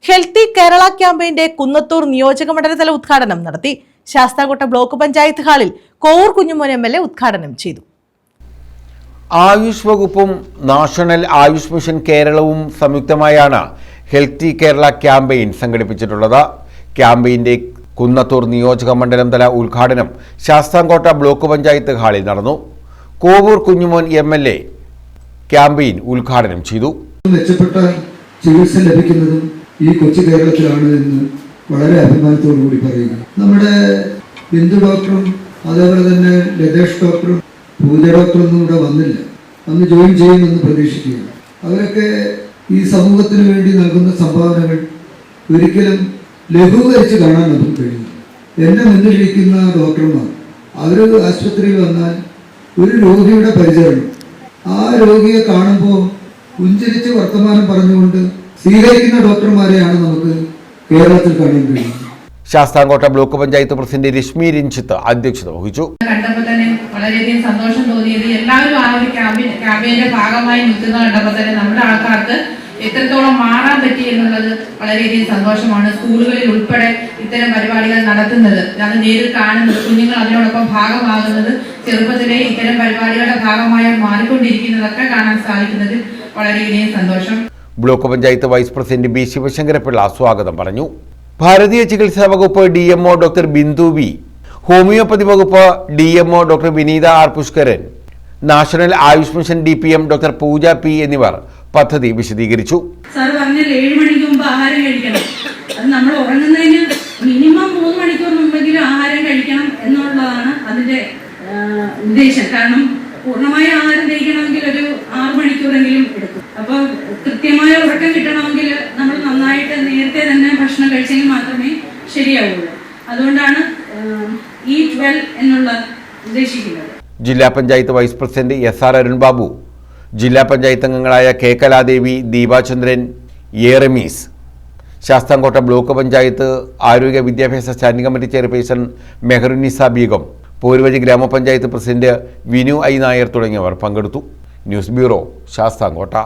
Healthy Kerala ക്യാമ്പയിന്റെ കുന്നത്തൂർ നിയോജക മണ്ഡലതല ഉദ്ഘാടനം നടത്തി. ശാസ്താംകോട്ട ബ്ലോക്ക് പഞ്ചായത്ത് ഹാളിൽ കോവൂർ കുഞ്ഞുമോൻ MLA ഉദ്ഘാടനം ചെയ്തു. ആയുഷ് വകുപ്പും നാഷണൽ ആയുഷ് മിഷൻ കേരളവും സംയുക്തമായാണ് ഹെൽത്തി കേരള ക്യാമ്പയിൻ സംഘടിപ്പിച്ചിട്ടുള്ളത്. ക്യാമ്പയിന്റെ കുന്നത്തൂർ നിയോജക മണ്ഡലം തല ഉദ്ഘാടനം ശാസ്താംകോട്ട ബ്ലോക്ക് പഞ്ചായത്ത് ഹാളിൽ നടന്നു. കോവൂർ കുഞ്ഞുമോൻ MLA ക്യാമ്പയിൻ ഉദ്ഘാടനം ചെയ്തു. മെച്ചപ്പെട്ട ചികിത്സ ലഭിക്കുന്നതും ഈ കൊച്ചു കേരളത്തിലാണ് എന്ന് വളരെ അഭിമാനത്തോടു കൂടി പറയുക. നമ്മുടെ ബിന്ദു ഡോക്ടറും അതേപോലെ തന്നെ ലതേഷ് ഡോക്ടറും പൂജ ഡോക്ടറൊന്നും ഇവിടെ വന്നില്ല, അന്ന് ജോയിൻ ചെയ്യുമെന്ന് പ്രതീക്ഷിക്കുകയാണ്. അവരൊക്കെ ഈ സമൂഹത്തിന് വേണ്ടി നൽകുന്ന സംഭാവനകൾ ഒരിക്കലും ലഘൂകരിച്ച് കാണാൻ നമുക്ക് കഴിയും. എന്നെ മുന്നിലിരിക്കുന്ന ഡോക്ടർമാർ അവർ ആശുപത്രിയിൽ വന്നാൽ ഒരു രോഗിയുടെ പരിചരണം, ആ രോഗിയെ കാണുമ്പോൾ പുഞ്ചിരിച്ച് വർത്തമാനം പറഞ്ഞുകൊണ്ട് സ്വീകരിക്കുന്ന ഡോക്ടർമാരെയാണ് നമുക്ക് കേരളത്തിൽ കാണാൻ കഴിയുന്നത്. ശാസ്താംകോട്ട ബ്ലോക്ക് പഞ്ചായത്ത് പ്രസിഡന്റ് രശ്മി രഞ്ജിത്ത് അധ്യക്ഷത വഹിച്ചു. കണ്ടപ്പോൾ തന്നെ വളരെയധികം സന്തോഷം തോന്നിയത് എല്ലാവരും ആ ഒരു ക്യാമ്പയിന്റെ ഭാഗമായി നിൽക്കുന്ന കണ്ടപ്പോൾ തന്നെ നമ്മുടെ ആൾക്കാർക്ക് എത്രത്തോളം മാറാൻ പറ്റി എന്നുള്ളത് വളരെയധികം സന്തോഷമാണ്. സ്കൂളുകളിൽ ഉൾപ്പെടെ ഇത്തരം പരിപാടികൾ നടത്തുന്നത്, അത് നേരിൽ കാണുന്നത്, കുഞ്ഞുങ്ങൾ അതിനോടൊപ്പം ഭാഗമാകുന്നത്, ചെറുപ്പത്തിലെ ഇത്തരം പരിപാടികളുടെ ഭാഗമായി മാറിക്കൊണ്ടിരിക്കുന്നതൊക്കെ കാണാൻ സാധിക്കുന്നത് വളരെയധികം സന്തോഷം. Block panchayat vice president B Sivasankarapillai സ്വാഗതം പറഞ്ഞു. ഭാരതീയ ചികിത്സാ വകുപ്പ് DMO doctor Bindu V, homoeopathy വകുപ്പ് DMO doctor Vineetha R Pushkaran, national AYUSH mission DPM doctor Pooja P എന്നിവർ പദ്ധതി വിശദീകരിച്ചു. സാർ പറഞ്ഞാൽ 7 മണിക്ക് മുമ്പ് ആഹാരം കഴിക്കണം, അത് നമ്മൾ ഉറങ്ങുന്നതിന് മിനിമം 3 മണിക്കൂർ മുമ്പെങ്കിലും ആഹാരം കഴിക്കണം എന്നുള്ളതാണ് അതിന്റെ ഉദ്ദേശം. കാരണം പൂർണ്ണമായ ആഹാരം കഴിക്കണമെങ്കിൽ ഒരു 6 മണിക്കൂറെങ്കിലും എടുക്കും. അപ്പോൾ കൃത്യമായ ഉറക്കം കിട്ടണമെങ്കിൽ നമ്മൾ നന്നായിട്ട് നേരത്തെ തന്നെ ഭക്ഷണം കഴിച്ചെങ്കിൽ മാത്രമേ ശരിയാവുള്ളൂ. അതുകൊണ്ടാണ് ഈറ്റ് വെൽ എന്നുള്ള ഉദ്ദേശിക്കുന്നത്. ജില്ലാ panchayat vice president SR Arun Babu, ജില്ലാ പഞ്ചായത്ത് അംഗങ്ങളായ K കലാദേവി, ദീപാചന്ദ്രൻ, റമീസ്, ശാസ്താംകോട്ട ബ്ലോക്ക് പഞ്ചായത്ത് ആരോഗ്യ വിദ്യാഭ്യാസ standing committee chairperson Meharunnisa Beegum, Poruvazhi ഗ്രാമപഞ്ചായത്ത് പ്രസിഡന്റ് വിനു I നായർ തുടങ്ങിയവർ പങ്കെടുത്തു. News bureau, Sasthamkotta.